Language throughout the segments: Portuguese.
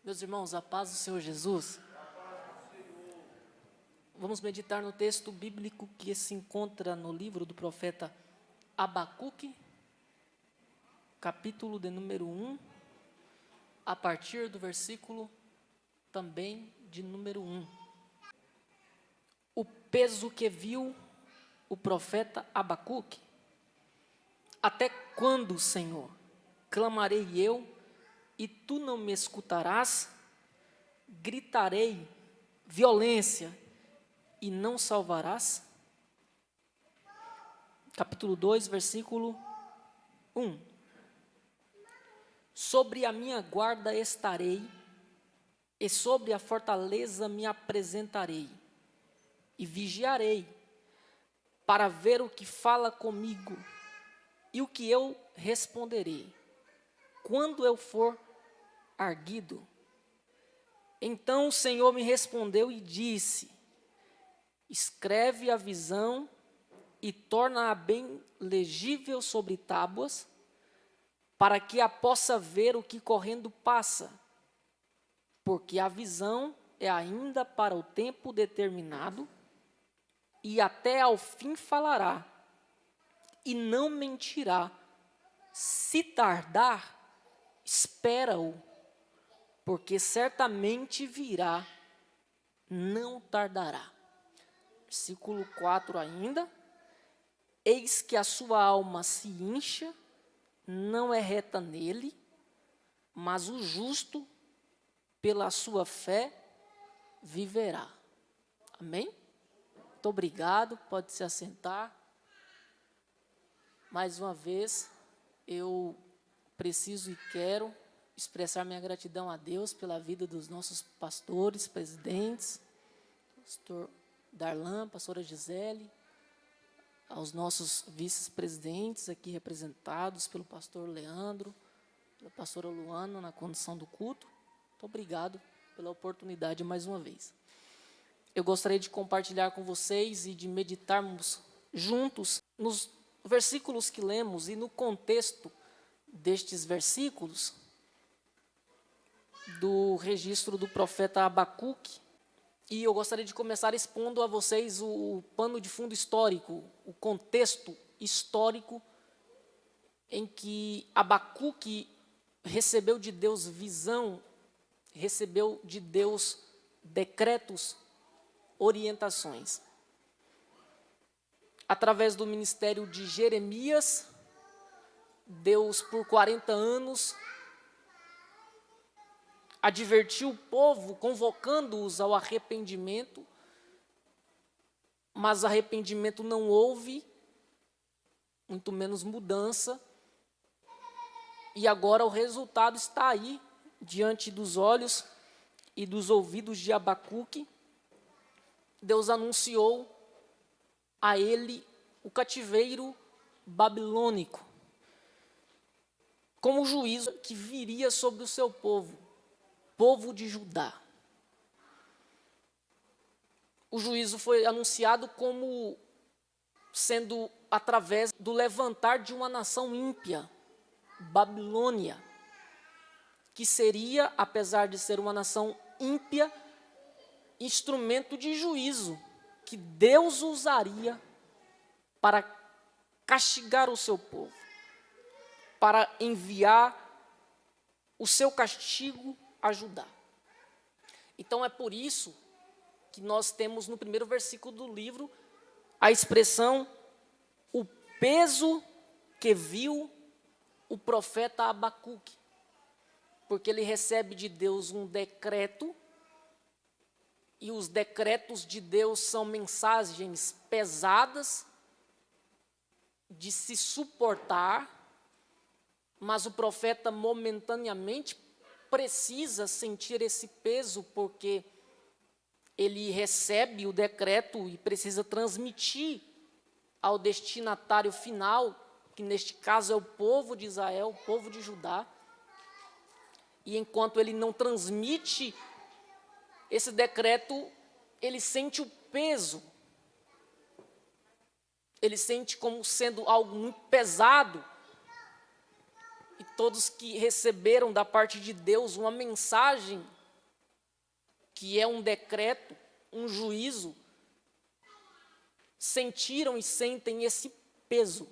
Meus irmãos, a paz do Senhor Jesus. Vamos meditar no texto bíblico que se encontra no livro do profeta Abacuque, capítulo de número 1, a partir do versículo também de número 1. O peso que viu o profeta Abacuque. Até quando, Senhor, clamarei eu, e tu não me escutarás? Gritarei violência, e não salvarás? Capítulo 2, versículo 1. Sobre a minha guarda estarei, e sobre a fortaleza me apresentarei, e vigiarei, para ver o que fala comigo, e o que eu responderei, quando eu for arguido. Então o Senhor me respondeu e disse: escreve a visão e torna-a bem legível sobre tábuas, para que a possa ver o que correndo passa, porque a visão é ainda para o tempo determinado, e até ao fim falará, e não mentirá. Se tardar, espera-o, porque certamente virá, não tardará. Versículo 4 ainda. Eis que a sua alma se incha, não é reta nele, mas o justo, pela sua fé, viverá. Amém? Muito obrigado, pode se assentar. Mais uma vez, eu preciso e quero expressar minha gratidão a Deus pela vida dos nossos pastores, presidentes, pastor Darlan, pastora Gisele, aos nossos vice-presidentes aqui representados pelo pastor Leandro, pela pastora Luana na condução do culto. Muito obrigado pela oportunidade mais uma vez. Eu gostaria de compartilhar com vocês e de meditarmos juntos nos versículos que lemos e no contexto destes versículos do registro do profeta Abacuque. E eu gostaria de começar expondo a vocês o pano de fundo histórico, o contexto histórico em que Abacuque recebeu de Deus visão, recebeu de Deus decretos, orientações. Através do ministério de Jeremias, Deus, por 40 anos, advertiu o povo, convocando-os ao arrependimento, mas arrependimento não houve, muito menos mudança, e agora o resultado está aí, diante dos olhos e dos ouvidos de Abacuque. Deus anunciou a ele o cativeiro babilônico, como juízo que viria sobre o seu povo de Judá. O juízo foi anunciado como sendo através do levantar de uma nação ímpia, Babilônia, que seria, apesar de ser uma nação ímpia, instrumento de juízo, que Deus usaria para castigar o seu povo, para enviar o seu castigo a Judá. Então é por isso que nós temos no primeiro versículo do livro a expressão o peso que viu o profeta Abacuque, porque ele recebe de Deus um decreto, e os decretos de Deus são mensagens pesadas de se suportar, mas o profeta momentaneamente precisa sentir esse peso, porque ele recebe o decreto e precisa transmitir ao destinatário final, que neste caso é o povo de Israel, o povo de Judá. E enquanto ele não transmite esse decreto, ele sente o peso, ele sente como sendo algo muito pesado. E todos que receberam da parte de Deus uma mensagem que é um decreto, um juízo, sentiram e sentem esse peso.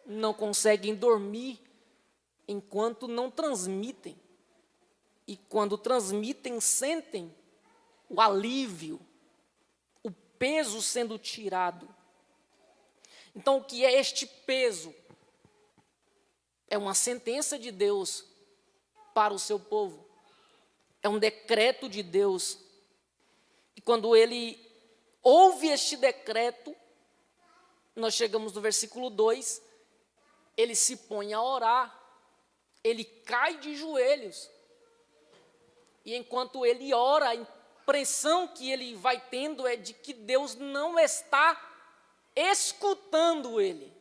Não conseguem dormir enquanto não transmitem. E quando transmitem, sentem o alívio, o peso sendo tirado. Então, o que é este peso? É uma sentença de Deus para o seu povo. É um decreto de Deus. E quando ele ouve este decreto, nós chegamos no versículo 2, ele se põe a orar, ele cai de joelhos. E enquanto ele ora, a impressão que ele vai tendo é de que Deus não está escutando ele.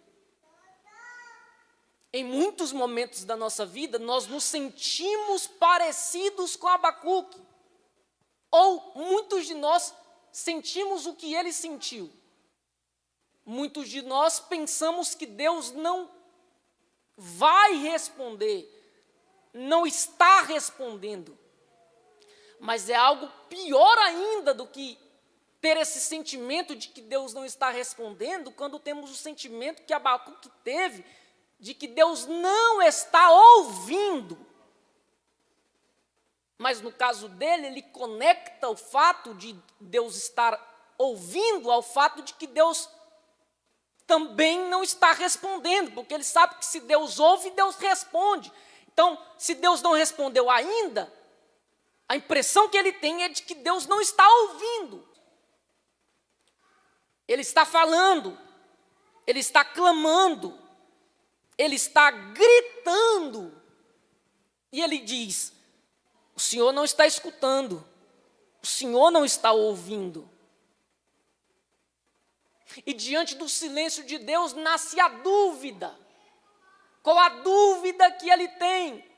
Em muitos momentos da nossa vida, nós nos sentimos parecidos com Abacuque. Ou muitos de nós sentimos o que ele sentiu. Muitos de nós pensamos que Deus não vai responder, não está respondendo. Mas é algo pior ainda do que ter esse sentimento de que Deus não está respondendo, quando temos o sentimento que Abacuque teve, de que Deus não está ouvindo. Mas no caso dele, ele conecta o fato de Deus estar ouvindo ao fato de que Deus também não está respondendo, porque ele sabe que se Deus ouve, Deus responde. Então, se Deus não respondeu ainda, a impressão que ele tem é de que Deus não está ouvindo. Ele está falando, ele está clamando, ele está gritando. E ele diz: o Senhor não está escutando, o Senhor não está ouvindo. E diante do silêncio de Deus nasce a dúvida. Qual a dúvida que ele tem?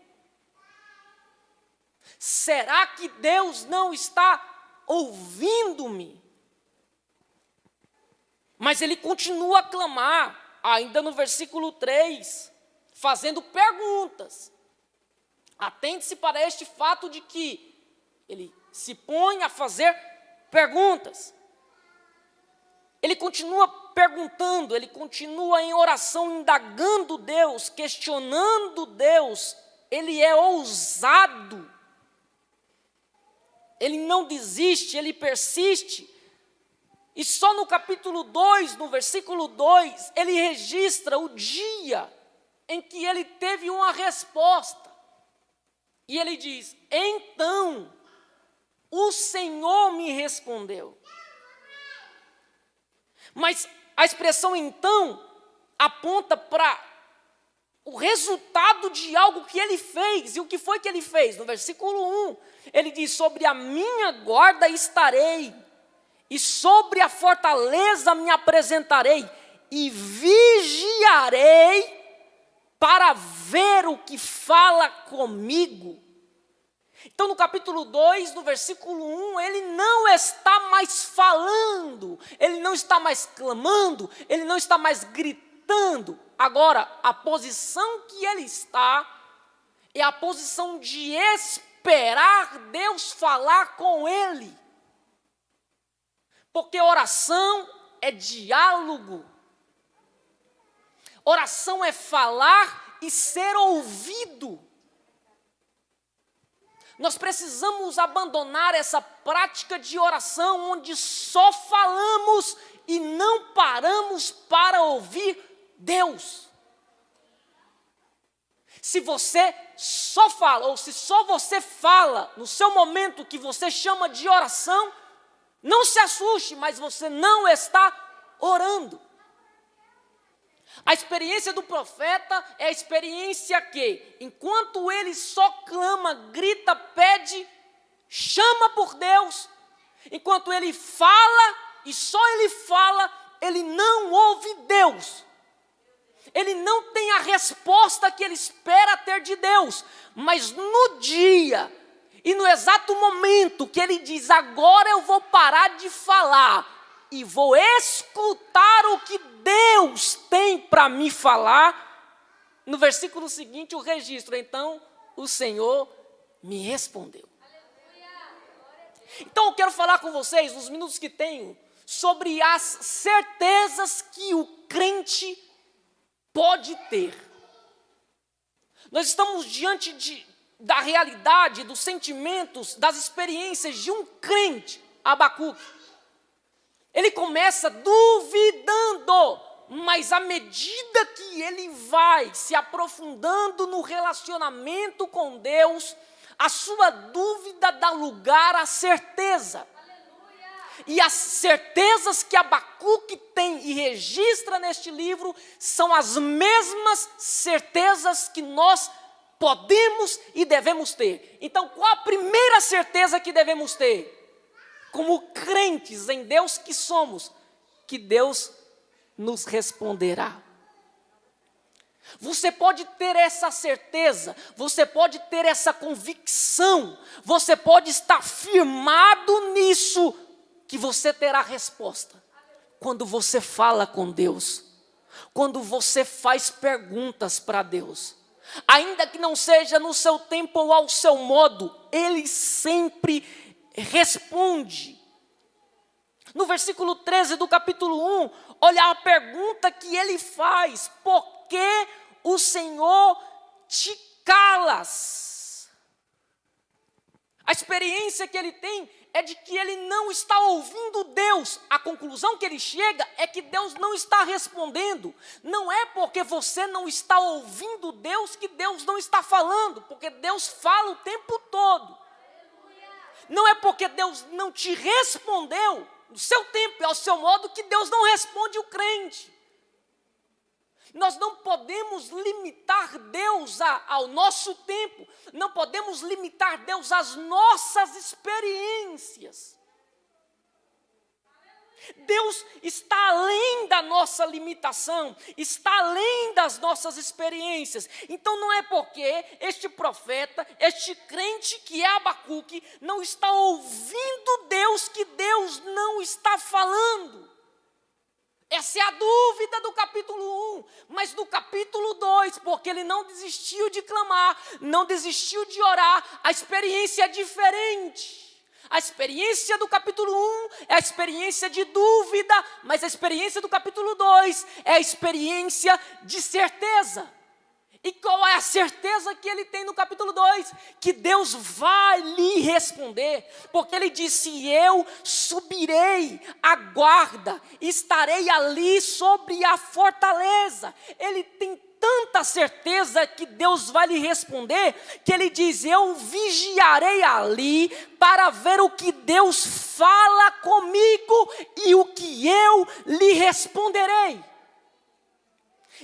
Será que Deus não está ouvindo-me? Mas ele continua a clamar, ainda no versículo 3, fazendo perguntas. Atente-se para este fato de que ele se põe a fazer perguntas. Ele continua perguntando, ele continua em oração, indagando Deus, questionando Deus. Ele é ousado. Ele não desiste, ele persiste. E só no capítulo 2, no versículo 2, ele registra o dia em que ele teve uma resposta. E ele diz: então, o Senhor me respondeu. Mas a expressão então aponta para o resultado de algo que ele fez. E o que foi que ele fez? No versículo 1, ele diz: sobre a minha guarda estarei, e sobre a fortaleza me apresentarei, e vigiarei para ver o que fala comigo. Então, no capítulo 2, no versículo 1, ele não está mais falando, ele não está mais clamando, ele não está mais gritando. Agora, a posição que ele está é a posição de esperar Deus falar com ele. Porque oração é diálogo. Oração é falar e ser ouvido. Nós precisamos abandonar essa prática de oração onde só falamos e não paramos para ouvir Deus. Se você só fala, ou se só você fala no seu momento que você chama de oração, não se assuste, mas você não está orando. A experiência do profeta é a experiência que, enquanto ele só clama, grita, pede, chama por Deus, enquanto ele fala, e só ele fala, ele não ouve Deus. Ele não tem a resposta que ele espera ter de Deus. Mas no dia e no exato momento que ele diz: agora eu vou parar de falar e vou escutar o que Deus tem para me falar, no versículo seguinte o registro: então o Senhor me respondeu. Então eu quero falar com vocês, nos minutos que tenho, sobre as certezas que o crente pode ter. Nós estamos diante da realidade, dos sentimentos, das experiências de um crente, Abacuque. Ele começa duvidando, mas à medida que ele vai se aprofundando no relacionamento com Deus, a sua dúvida dá lugar à certeza. E as certezas que Abacuque tem e registra neste livro são as mesmas certezas que nós podemos e devemos ter. Então, qual a primeira certeza que devemos ter? Como crentes em Deus que somos, que Deus nos responderá. Você pode ter essa certeza, você pode ter essa convicção, você pode estar firmado nisso, que você terá resposta. Quando você fala com Deus, quando você faz perguntas para Deus, ainda que não seja no seu tempo ou ao seu modo, Ele sempre responde. No versículo 13 do capítulo 1, olha a pergunta que ele faz: por que o Senhor te calas? A experiência que ele tem é de que ele não está ouvindo Deus. A conclusão que ele chega é que Deus não está respondendo. Não é porque você não está ouvindo Deus que Deus não está falando, porque Deus fala o tempo todo. Não é porque Deus não te respondeu no seu tempo e ao seu modo que Deus não responde o crente. Nós não podemos limitar Deus ao nosso tempo, não podemos limitar Deus às nossas experiências. Deus está além da nossa limitação, está além das nossas experiências. Então não é porque este profeta, este crente que é Abacuque, não está ouvindo Deus que Deus não está falando. Essa é a dúvida do capítulo 1, mas do capítulo 2, porque ele não desistiu de clamar, não desistiu de orar, a experiência é diferente. A experiência do capítulo 1 é a experiência de dúvida, mas a experiência do capítulo 2 é a experiência de certeza. E qual é a certeza que ele tem no capítulo 2? Que Deus vai lhe responder, porque ele disse: eu subirei a guarda, estarei ali sobre a fortaleza. Ele tem tanta certeza que Deus vai lhe responder, que ele diz: eu vigiarei ali para ver o que Deus fala comigo e o que eu lhe responderei.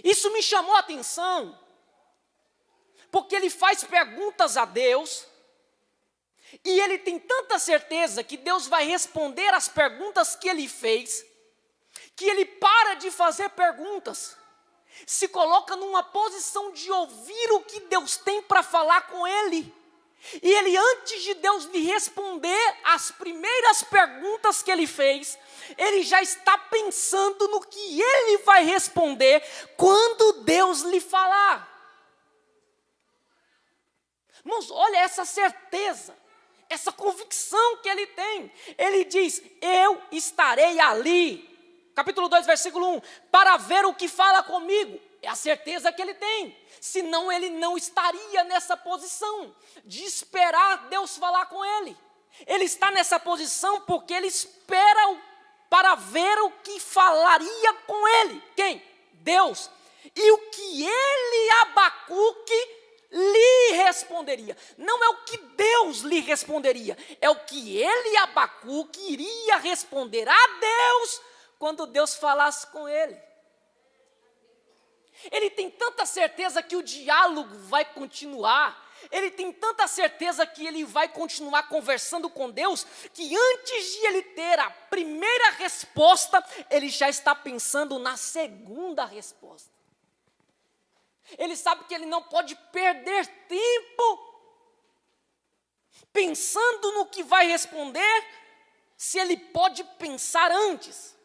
Isso me chamou a atenção, porque ele faz perguntas a Deus, e ele tem tanta certeza que Deus vai responder as perguntas que ele fez, que ele para de fazer perguntas, se coloca numa posição de ouvir o que Deus tem para falar com ele. E ele, antes de Deus lhe responder as primeiras perguntas que ele fez, ele já está pensando no que ele vai responder quando Deus lhe falar. Irmãos, olha essa certeza, essa convicção que ele tem. Ele diz: eu estarei ali, capítulo 2, versículo 1, para ver o que fala comigo. É a certeza que ele tem, senão ele não estaria nessa posição de esperar Deus falar com ele. Ele está nessa posição porque ele espera para ver o que falaria com ele. Quem? Deus. E o que ele, Abacuque, lhe responderia. Não é o que Deus lhe responderia, é o que ele, Abacuque, iria responder a Deus quando Deus falasse com ele. Ele tem tanta certeza que o diálogo vai continuar, ele tem tanta certeza que ele vai continuar conversando com Deus, que antes de ele ter a primeira resposta, ele já está pensando na segunda resposta. Ele sabe que ele não pode perder tempo pensando no que vai responder, se ele pode pensar antes.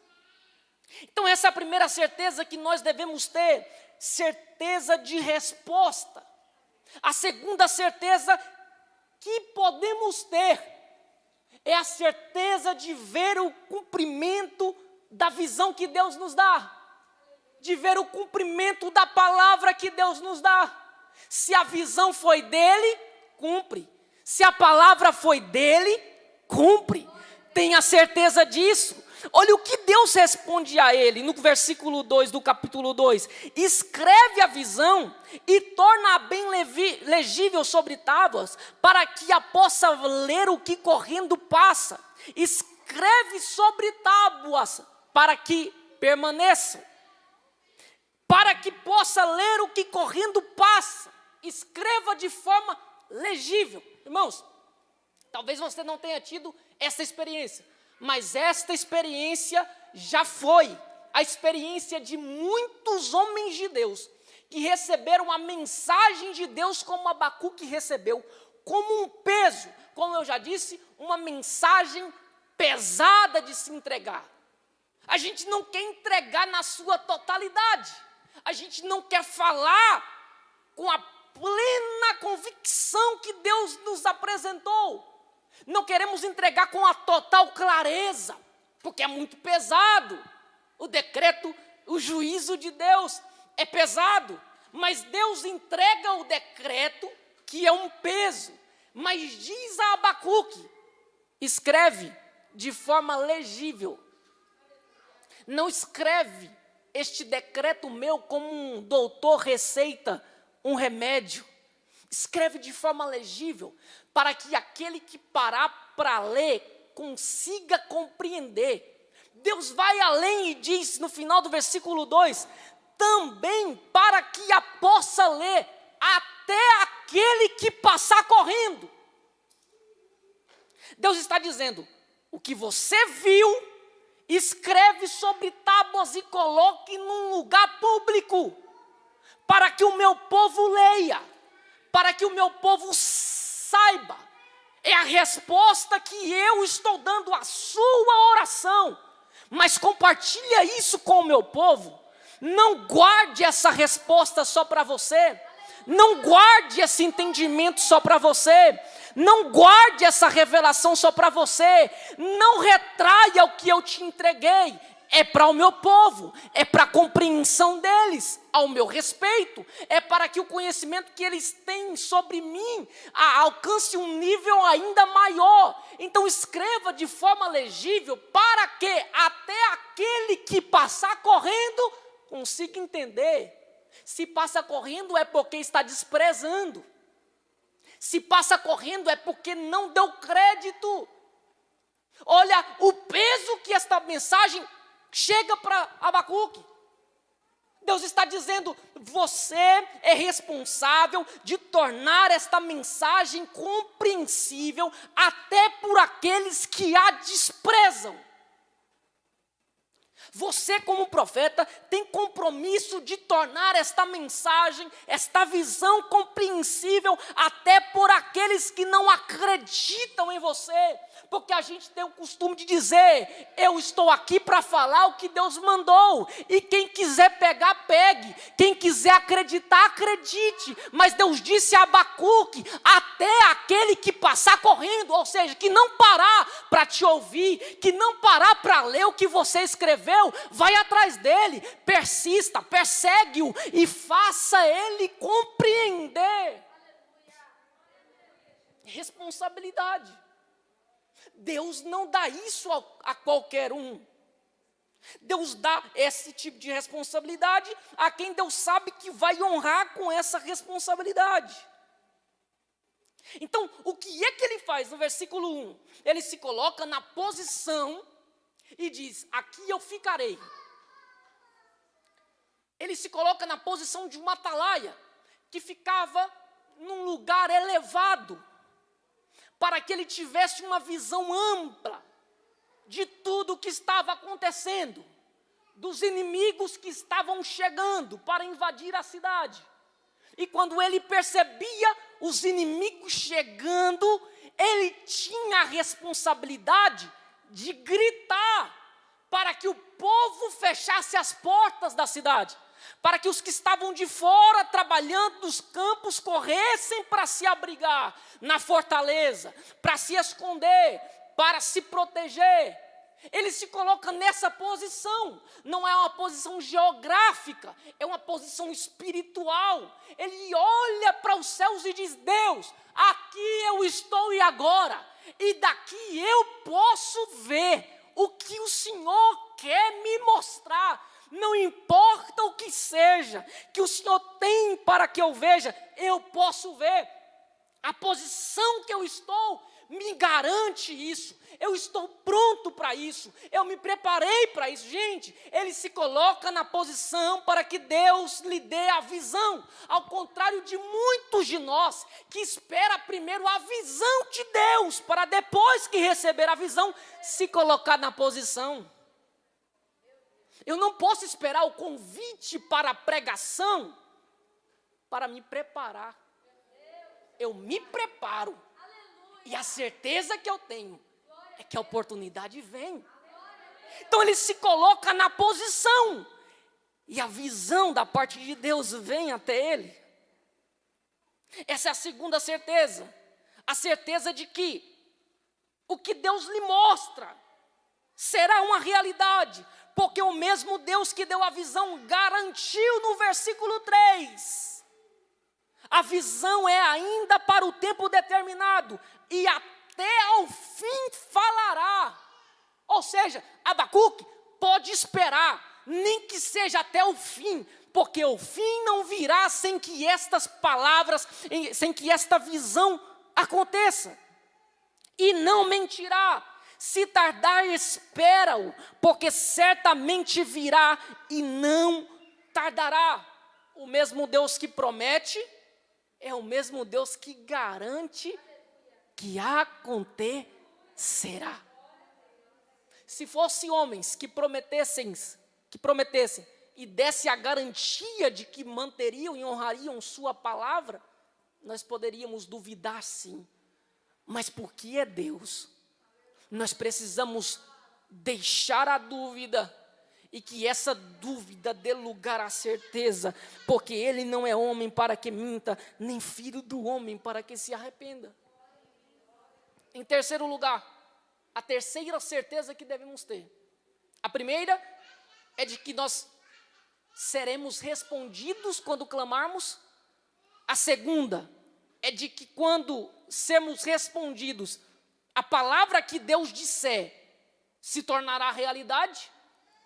Então essa é a primeira certeza que nós devemos ter, certeza de resposta. A segunda certeza que podemos ter é a certeza de ver o cumprimento da visão que Deus nos dá, de ver o cumprimento da palavra que Deus nos dá. Se a visão foi dele, cumpre. Se a palavra foi dele, cumpre. Tenha certeza disso. Olha o que Deus responde a ele no versículo 2 do capítulo 2. Escreve a visão e torna-a bem legível sobre tábuas, para que a possa ler o que correndo passa. Escreve sobre tábuas, para que permaneça. Para que possa ler o que correndo passa. Escreva de forma legível. Irmãos, talvez você não tenha tido essa experiência, mas esta experiência já foi a experiência de muitos homens de Deus, que receberam a mensagem de Deus como Abacuque recebeu, como um peso, como eu já disse, uma mensagem pesada de se entregar. A gente não quer entregar na sua totalidade, a gente não quer falar com a plena convicção que Deus nos apresentou. Não queremos entregar com a total clareza, porque é muito pesado. O decreto, o juízo de Deus é pesado, mas Deus entrega o decreto, que é um peso. Mas diz a Abacuque, escreve de forma legível. Não escreve este decreto meu como um doutor receita um remédio. Escreve de forma legível, para que aquele que parar para ler consiga compreender. Deus vai além e diz no final do versículo 2, também para que a possa ler até aquele que passar correndo. Deus está dizendo, o que você viu, escreve sobre tábuas e coloque num lugar público, para que o meu povo leia, para que o meu povo saiba. É a resposta que eu estou dando à sua oração. Mas compartilha isso com o meu povo. Não guarde essa resposta só para você. Não guarde esse entendimento só para você. Não guarde essa revelação só para você. Não retraia o que eu te entreguei. É para o meu povo, é para a compreensão deles, ao meu respeito, é para que o conhecimento que eles têm sobre mim alcance um nível ainda maior. Então escreva de forma legível, para que até aquele que passar correndo consiga entender. Se passa correndo é porque está desprezando, se passa correndo é porque não deu crédito. Olha o peso que esta mensagem chega para Abacuque. Deus está dizendo, você é responsável de tornar esta mensagem compreensível até por aqueles que a desprezam. Você, como profeta, tem compromisso de tornar esta mensagem, esta visão compreensível até por aqueles que não acreditam em você. Porque a gente tem o costume de dizer, eu estou aqui para falar o que Deus mandou. E quem quiser pegar, pegue. Quem quiser acreditar, acredite. Mas Deus disse a Abacuque, até aquele que passar correndo, ou seja, que não parar para te ouvir, que não parar para ler o que você escreveu, vai atrás dele, persista, persegue-o e faça ele compreender. Responsabilidade. Deus não dá isso a qualquer um. Deus dá esse tipo de responsabilidade a quem Deus sabe que vai honrar com essa responsabilidade. Então, o que é que ele faz no versículo 1? Ele se coloca na posição e diz, aqui eu ficarei. Ele se coloca na posição de uma atalaia, que ficava num lugar elevado, para que ele tivesse uma visão ampla de tudo o que estava acontecendo, dos inimigos que estavam chegando para invadir a cidade. E quando ele percebia os inimigos chegando, ele tinha a responsabilidade de gritar para que o povo fechasse as portas da cidade, para que os que estavam de fora trabalhando nos campos corressem para se abrigar na fortaleza, para se esconder, para se proteger. Ele se coloca nessa posição, não é uma posição geográfica, é uma posição espiritual. Ele olha para os céus e diz: Deus, aqui eu estou e agora, e daqui eu posso ver o que o Senhor quer me mostrar. Não importa o que seja, que o Senhor tem para que eu veja, eu posso ver. A posição que eu estou me garante isso. Eu estou pronto para isso. Eu me preparei para isso. Gente, ele se coloca na posição para que Deus lhe dê a visão. Ao contrário de muitos de nós, que espera primeiro a visão de Deus, para depois que receber a visão, se colocar na posição. Eu não posso esperar o convite para a pregação para me preparar. Eu me preparo. E a certeza que eu tenho é que a oportunidade vem. Então ele se coloca na posição. E a visão da parte de Deus vem até ele. Essa é a segunda certeza. A certeza de que o que Deus lhe mostra será uma realidade. Porque o mesmo Deus que deu a visão garantiu no versículo 3. A visão é ainda para o tempo determinado, e até ao fim falará. Ou seja, Abacuque pode esperar, nem que seja até o fim, porque o fim não virá sem que estas palavras, sem que esta visão aconteça. E não mentirá, se tardar espera-o, porque certamente virá e não tardará. O mesmo Deus que promete é o mesmo Deus que garante que acontecerá. Se fosse homens que prometessem e desse a garantia de que manteriam e honrariam sua palavra, nós poderíamos duvidar sim. Mas porque é Deus, nós precisamos deixar a dúvida e que essa dúvida dê lugar à certeza, porque ele não é homem para que minta, nem filho do homem para que se arrependa. Em terceiro lugar, a terceira certeza que devemos ter. A primeira é de que nós seremos respondidos quando clamarmos. A segunda é de que quando sermos respondidos, a palavra que Deus disser se tornará realidade,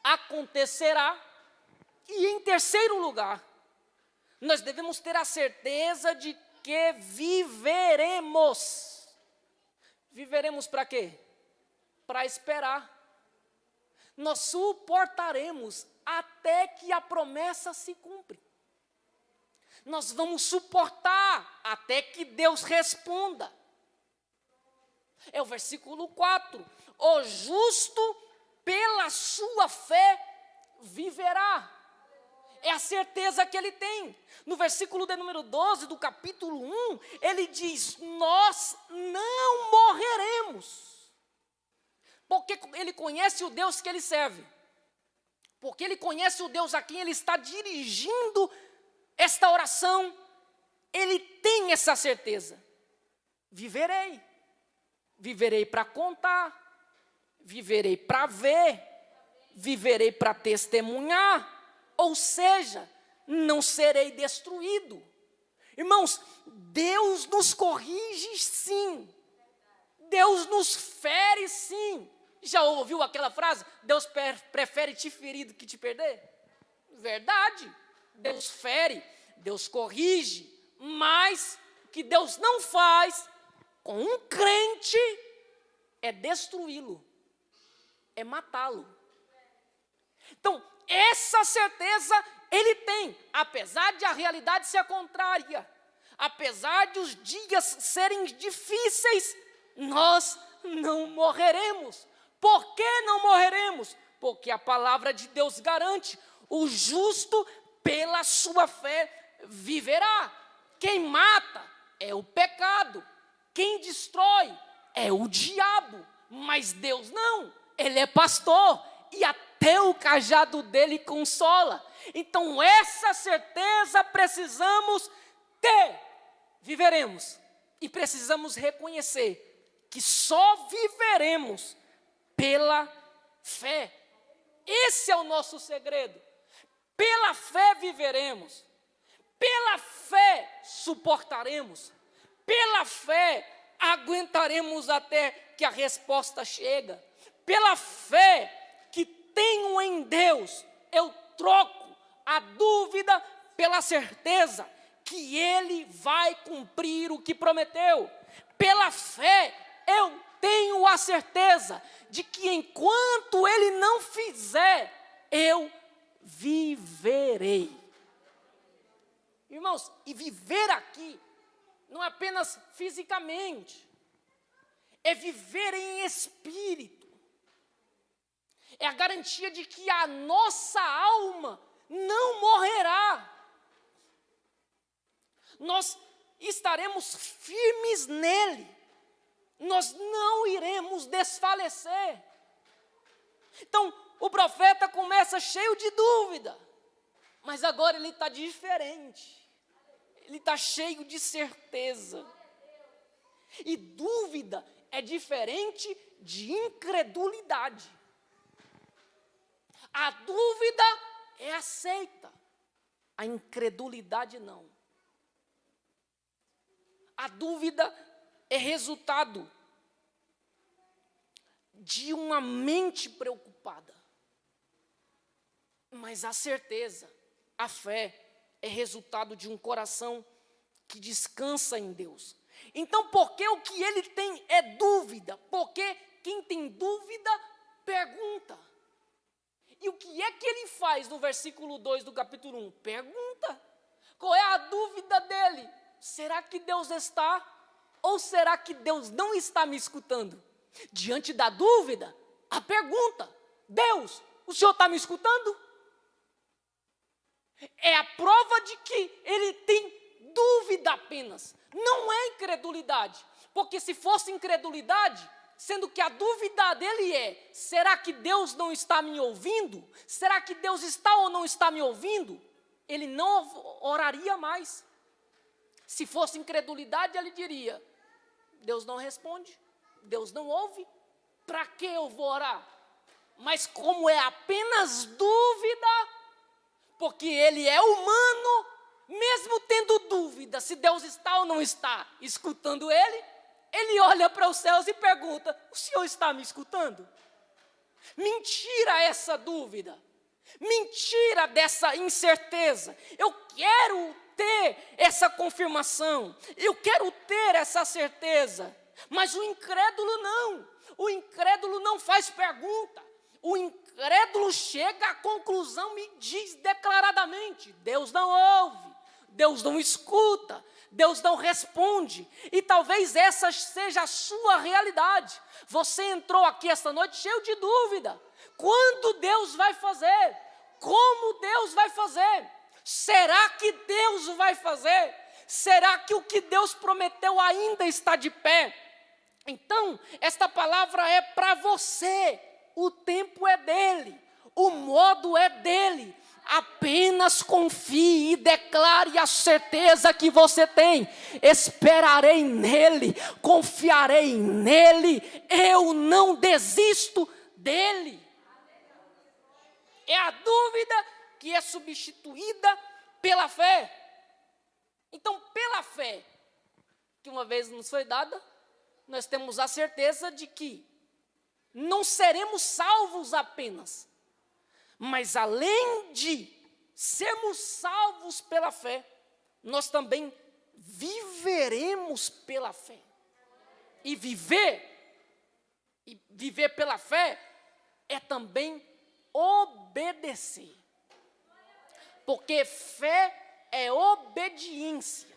acontecerá. E em terceiro lugar, nós devemos ter a certeza de que viveremos. Viveremos para quê? Para esperar. Nós suportaremos até que a promessa se cumpra. Nós vamos suportar até que Deus responda. É o versículo 4. O justo pela sua fé viverá. É a certeza que ele tem. No versículo de número 12 do capítulo 1, ele diz: nós não morreremos. Porque ele conhece o Deus que ele serve. Porque ele conhece o Deus a quem ele está dirigindo esta oração. Ele tem essa certeza. Viverei. Viverei para contar. Viverei para ver. Viverei para testemunhar. Ou seja, não serei destruído. Irmãos, Deus nos corrige sim. Deus nos fere sim. Já ouviu aquela frase? Deus prefere te ferir do que te perder? Verdade. Deus fere, Deus corrige. Mas o que Deus não faz com um crente é destruí-lo, é matá-lo. Então, essa certeza ele tem, apesar de a realidade ser contrária, apesar de os dias serem difíceis, nós não morreremos. Por que não morreremos? Porque a palavra de Deus garante: o justo pela sua fé viverá. Quem mata é o pecado, quem destrói é o diabo, mas Deus não, ele é pastor e até o cajado dele consola. Então essa certeza precisamos ter. Viveremos e precisamos reconhecer que só viveremos pela fé. Esse é o nosso segredo. Pela fé viveremos, pela fé suportaremos, pela fé aguentaremos até que a resposta chega. Pela fé que tenho em Deus, eu troco a dúvida pela certeza que Ele vai cumprir o que prometeu. Pela fé, eu tenho a certeza de que enquanto Ele não fizer, eu viverei. Irmãos, e viver aqui não é apenas fisicamente, é viver em espírito. É a garantia de que a nossa alma não morrerá. Nós estaremos firmes nele. Nós não iremos desfalecer. Então, o profeta começa cheio de dúvida, mas agora ele está diferente. Ele está cheio de certeza. E dúvida é diferente de incredulidade. A dúvida é aceita, a incredulidade não. A dúvida é resultado de uma mente preocupada. Mas a certeza, a fé, é resultado de um coração que descansa em Deus. Então, porque o que ele tem é dúvida? Porque quem tem dúvida, pergunta. E o que é que ele faz no versículo 2 do capítulo 1? Pergunta. Qual é a dúvida dele? Será que Deus está? Ou será que Deus não está me escutando? Diante da dúvida, a pergunta: Deus, o Senhor está me escutando? É a prova de que ele tem dúvida apenas. Não é incredulidade. Porque se fosse incredulidade, sendo que a dúvida dele é: será que Deus não está me ouvindo? Será que Deus está ou não está me ouvindo? Ele não oraria mais. Se fosse incredulidade, ele diria: Deus não responde, Deus não ouve, para que eu vou orar? Mas como é apenas dúvida, porque ele é humano, mesmo tendo dúvida se Deus está ou não está escutando ele, ele olha para os céus e pergunta: o Senhor está me escutando? Mentira essa dúvida, mentira dessa incerteza. Eu quero ter essa confirmação, eu quero ter essa certeza, mas o incrédulo não. O incrédulo não faz pergunta, o incrédulo chega à conclusão e diz declaradamente: Deus não ouve, Deus não escuta, Deus não responde. E talvez essa seja a sua realidade. Você entrou aqui esta noite cheio de dúvida. Quando Deus vai fazer? Como Deus vai fazer? Será que Deus vai fazer? Será que o que Deus prometeu ainda está de pé? Então, esta palavra é para você. O tempo é dele, o modo é dele. Apenas confie e declare a certeza que você tem: esperarei nele, confiarei nele, eu não desisto dele. É a dúvida que é substituída pela fé. Então, pela fé que uma vez nos foi dada, nós temos a certeza de que não seremos salvos apenas, mas além de sermos salvos pela fé, nós também viveremos pela fé. E viver pela fé é também obedecer. Porque fé é obediência.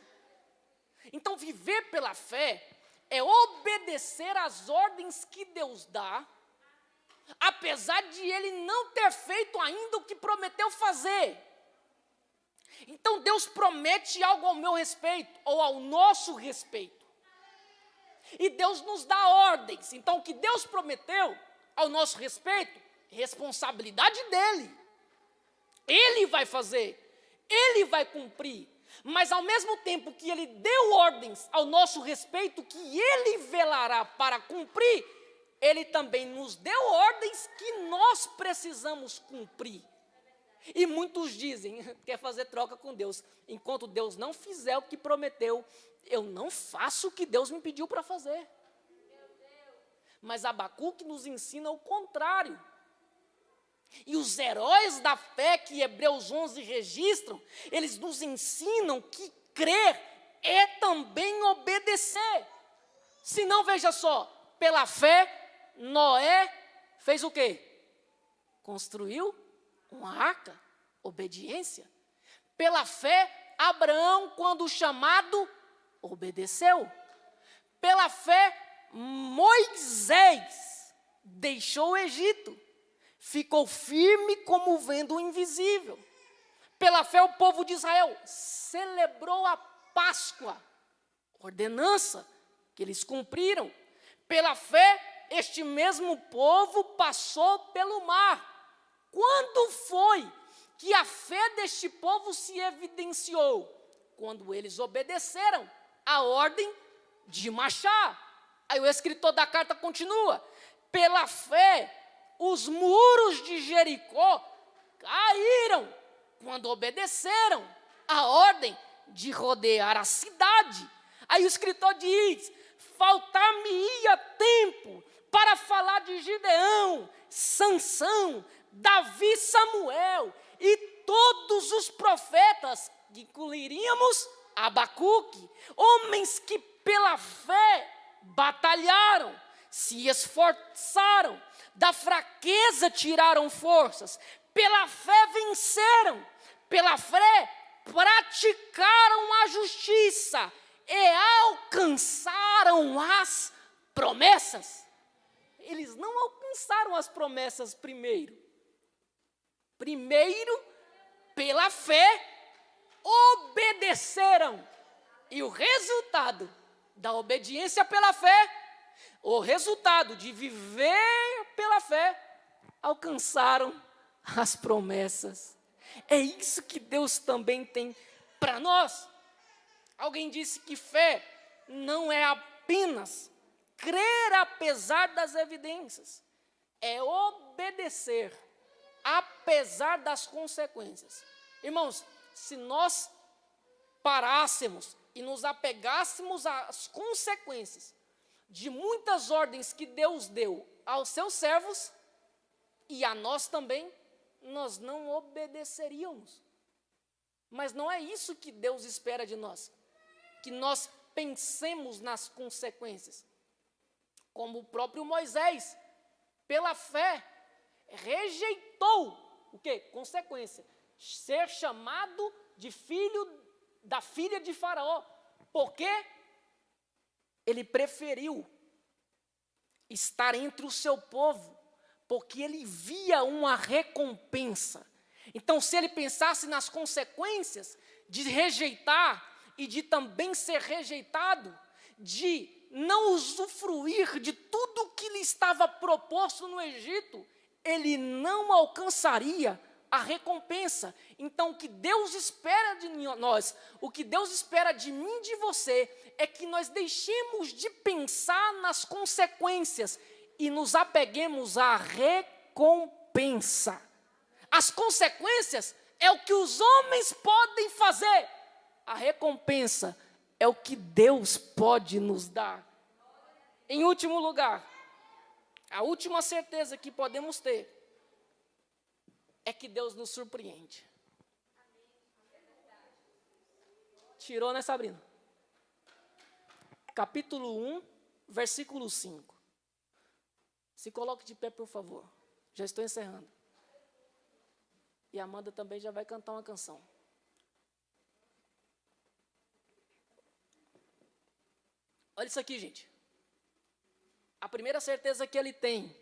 Então, viver pela fé é obedecer às ordens que Deus dá, apesar de Ele não ter feito ainda o que prometeu fazer. Então Deus promete algo ao meu respeito, ou ao nosso respeito. E Deus nos dá ordens. Então o que Deus prometeu ao nosso respeito, responsabilidade dele. Ele vai fazer, Ele vai cumprir. Mas ao mesmo tempo que ele deu ordens ao nosso respeito, que ele velará para cumprir, ele também nos deu ordens que nós precisamos cumprir. E muitos dizem, quer fazer troca com Deus. Enquanto Deus não fizer o que prometeu, eu não faço o que Deus me pediu para fazer. Mas Abacuque nos ensina o contrário. E os heróis da fé que Hebreus 11 registram, eles nos ensinam que crer é também obedecer. Se não, veja só, pela fé, Noé fez o quê? Construiu uma arca, obediência. Pela fé, Abraão, quando chamado, obedeceu. Pela fé, Moisés deixou o Egito, ficou firme como vendo o invisível. Pela fé, o povo de Israel celebrou a Páscoa, ordenança que eles cumpriram. Pela fé, este mesmo povo passou pelo mar. Quando foi que a fé deste povo se evidenciou? Quando eles obedeceram a ordem de marchar. Aí o escritor da carta continua: pela fé, os muros de Jericó caíram quando obedeceram a ordem de rodear a cidade. Aí o escritor diz: faltar-me-ia tempo para falar de Gideão, Sansão, Davi, Samuel e todos os profetas, que incluiríamos Abacuque, homens que pela fé batalharam, se esforçaram, da fraqueza tiraram forças, pela fé venceram, pela fé praticaram a justiça e alcançaram as promessas. Eles não alcançaram as promessas primeiro. Primeiro, pela fé, obedeceram. E o resultado da obediência pela fé, o resultado de viver pela fé, alcançaram as promessas. É isso que Deus também tem para nós. Alguém disse que fé não é apenas crer apesar das evidências, é obedecer apesar das consequências. Irmãos, se nós parássemos e nos apegássemos às consequências de muitas ordens que Deus deu aos seus servos, e a nós também, nós não obedeceríamos. Mas não é isso que Deus espera de nós, que nós pensemos nas consequências. Como o próprio Moisés, pela fé, rejeitou o quê? Consequência. Ser chamado de filho da filha de Faraó. Porque ele preferiu estar entre o seu povo, porque ele via uma recompensa. Então, se ele pensasse nas consequências de rejeitar e de também ser rejeitado, de não usufruir de tudo que lhe estava proposto no Egito, ele não alcançaria a recompensa. Então, o que Deus espera de nós, o que Deus espera de mim e de você, é que nós deixemos de pensar nas consequências e nos apeguemos à recompensa. As consequências é o que os homens podem fazer. A recompensa é o que Deus pode nos dar. Em último lugar, a última certeza que podemos ter é que Deus nos surpreende. Tirou, né, Sabrina? Capítulo 1, versículo 5. Se coloque de pé, por favor. Já estou encerrando. E a Amanda também já vai cantar uma canção. Olha isso aqui, gente. A primeira certeza que ele tem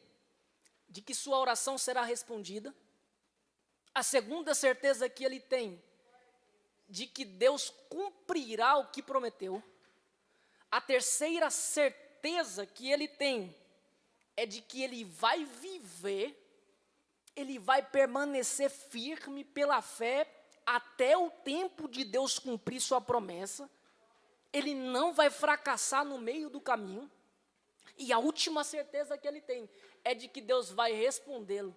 de que sua oração será respondida. A segunda certeza que ele tem de que Deus cumprirá o que prometeu. A terceira certeza que ele tem é de que ele vai viver, ele vai permanecer firme pela fé até o tempo de Deus cumprir sua promessa. Ele não vai fracassar no meio do caminho. E a última certeza que ele tem é de que Deus vai respondê-lo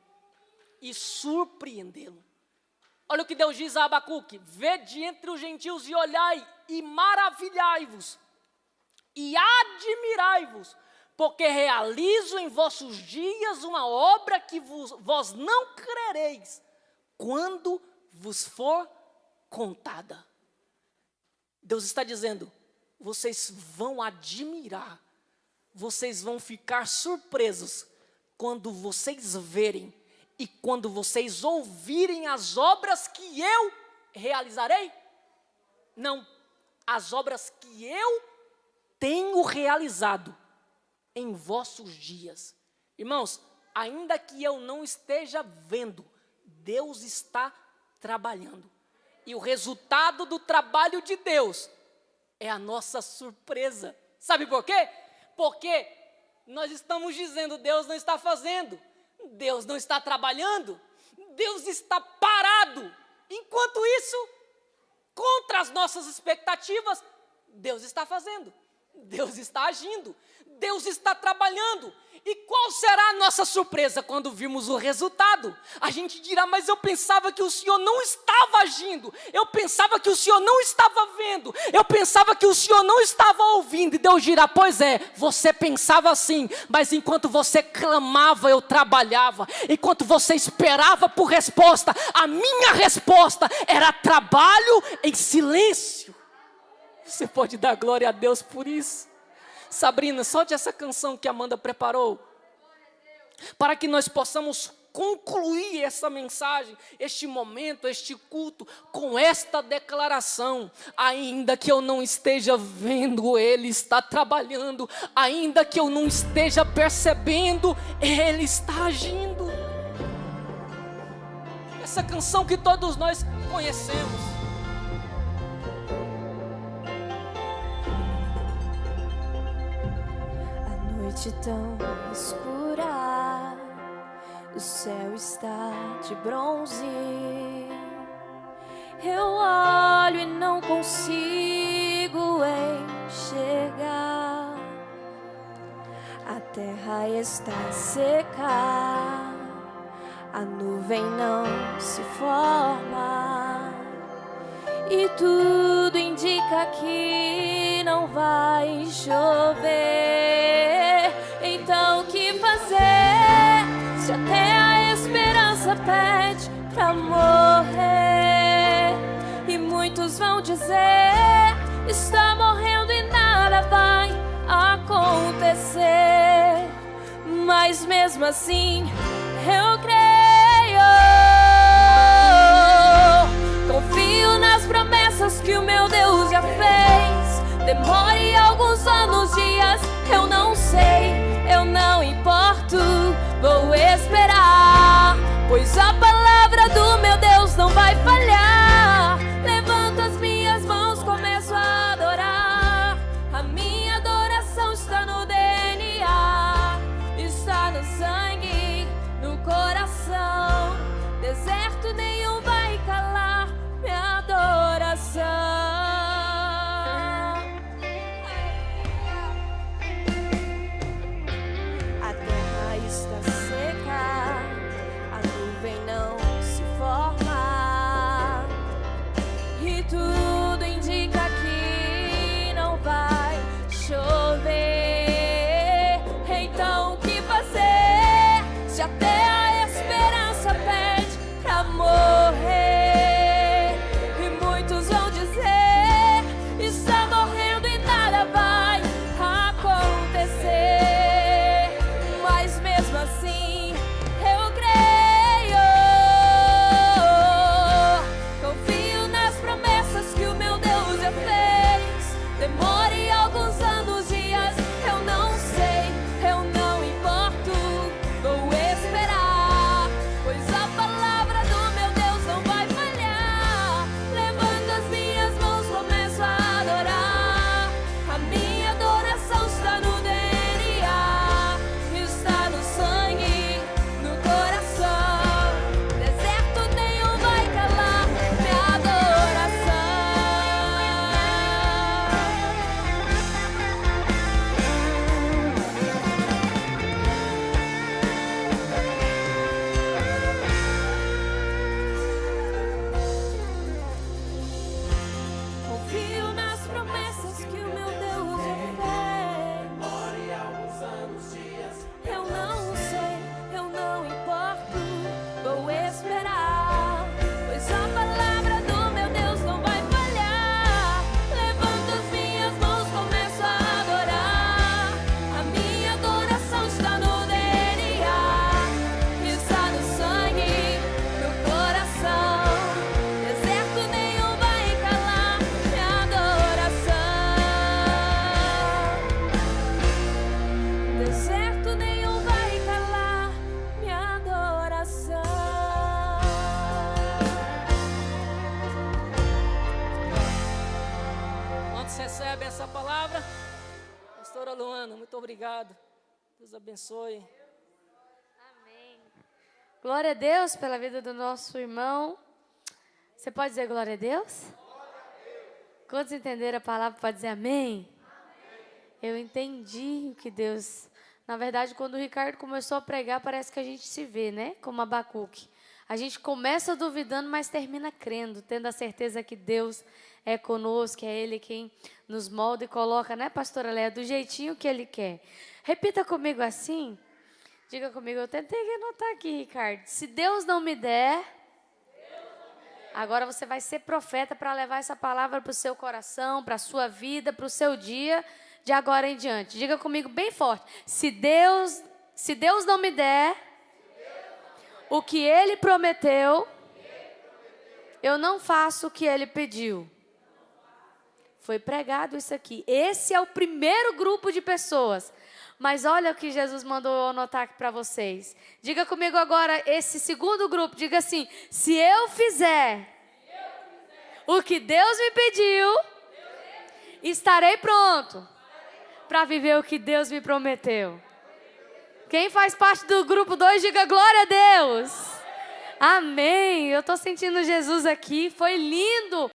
e surpreendê-lo. Olha o que Deus diz a Abacuque: vede entre os gentios e olhai e maravilhai-vos e admirai-vos, porque realizo em vossos dias uma obra que vós não crereis, quando vos for contada. Deus está dizendo: vocês vão admirar, vocês vão ficar surpresos quando vocês verem e quando vocês ouvirem as obras que eu realizarei. Não, as obras que eu tenho realizado em vossos dias. Irmãos, ainda que eu não esteja vendo, Deus está trabalhando. E o resultado do trabalho de Deus é a nossa surpresa. Sabe por quê? Porque nós estamos dizendo: Deus não está fazendo, Deus não está trabalhando, Deus está parado. Enquanto isso, contra as nossas expectativas, Deus está fazendo, Deus está agindo, Deus está trabalhando. E qual será a nossa surpresa quando virmos o resultado? A gente dirá: mas eu pensava que o Senhor não estava agindo, eu pensava que o Senhor não estava vendo, eu pensava que o Senhor não estava ouvindo. E Deus dirá: pois é, você pensava assim, mas enquanto você clamava, eu trabalhava. Enquanto você esperava por resposta, a minha resposta era trabalho em silêncio. Você pode dar glória a Deus por isso? Sabrina, solte essa canção que a Amanda preparou, para que nós possamos concluir essa mensagem, este momento, este culto, com esta declaração: ainda que eu não esteja vendo, Ele está trabalhando, ainda que eu não esteja percebendo, Ele está agindo. Essa canção que todos nós conhecemos. Noite tão escura, o céu está de bronze. Eu olho e não consigo enxergar. A terra está seca, a nuvem não se forma, e tudo indica que não vai chover. Então o que fazer, se até a esperança pede pra morrer? E muitos vão dizer: está morrendo e nada vai acontecer. Mas mesmo assim eu creio, confio nas promessas que o meu Deus já fez. Demore alguns anos, dias, eu não sei, eu não importo, vou esperar, pois a palavra do meu Deus não vai falhar. Levanto as minhas mãos, começo a adorar. A minha adoração está no DNA, está no sangue, no coração. Deserto nenhum vai calar minha adoração. Assim obrigado. Deus abençoe. Amém. Glória a Deus pela vida do nosso irmão. Você pode dizer glória a Deus? Quantos entenderam a palavra pode dizer amém? Eu entendi o que Deus... Na verdade, quando o Ricardo começou a pregar, parece que a gente se vê, né? Como Abacuque. A gente começa duvidando, mas termina crendo, tendo a certeza que Deus é conosco, que é Ele quem nos molda e coloca, né, pastora Léa, do jeitinho que Ele quer. Repita comigo assim. Diga comigo, eu tentei anotar aqui, Ricardo. Se Deus não me der... Agora você vai ser profeta para levar essa palavra para o seu coração, para a sua vida, para o seu dia, de agora em diante. Diga comigo bem forte. Se Deus não me der o que Ele prometeu, eu não faço o que Ele pediu. Foi pregado isso aqui. Esse é o primeiro grupo de pessoas. Mas olha o que Jesus mandou eu anotar aqui para vocês. Diga comigo agora esse segundo grupo. Diga assim, se eu fizer o que Deus me pediu, estarei pronto para viver o que Deus me prometeu. Quem faz parte do grupo 2, diga glória a Deus. Amém. Eu estou sentindo Jesus aqui. Foi lindo.